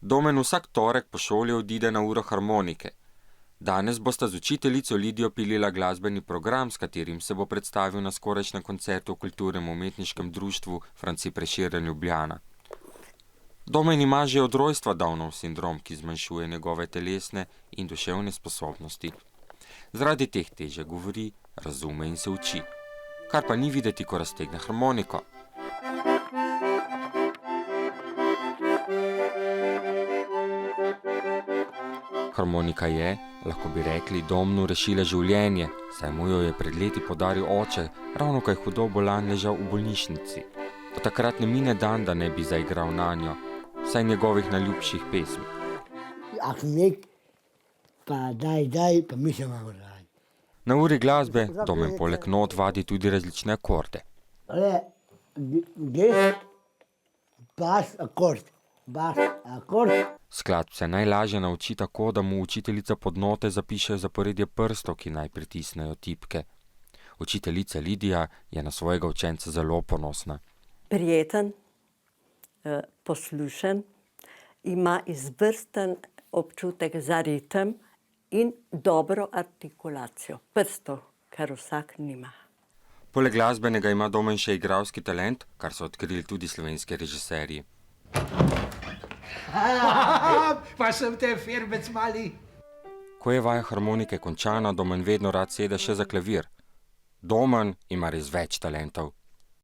Domen vsak torek po šoli odide na uro harmonike. Danes bosta z učiteljico Lidijo pilila glasbeni program, s katerim se bo predstavil na skorajšnjem koncertu v Kulturnem umetniškem društvu Franci Prešeren Ljubljana. Domen ima že od rojstva Downov sindrom, ki zmanjšuje njegove telesne in duševne sposobnosti. Zaradi teh teže govori, razume in se uči, kar pa ni videti, ko raztegne harmoniko. Harmonika je, lahko bi rekli, Domnu rešila življenje, saj mu jo je pred leti podaril oče, ravno ko je hudo bolan ležal v bolnišnici. Od takrat ne mine dan, da ne bi zaigral nanjo, saj njegovih najljubših pesmi. Pa pa mi se imamo radi. Na uri glasbe Domen poleg not vadi tudi različne akorde. Bas, akord. Skladb se najlažje nauči tako, da mu učiteljica pod note zapiše zaporedje prstov, ki naj pritisnejo tipke. Učiteljica Lidija je na svojega učenca zelo ponosna. Prijeten, poslušen, ima izvrsten občutek za ritem in dobro artikulacijo prstov, kar vsak nima. Poleg glasbenega ima Domen še igralski talent, kar so odkrili tudi slovenski režiserji. Pa sem te firbec mali. Ko je vaja harmonike končana, Domen vedno rad sede še za klavir. Domen ima res več talentov.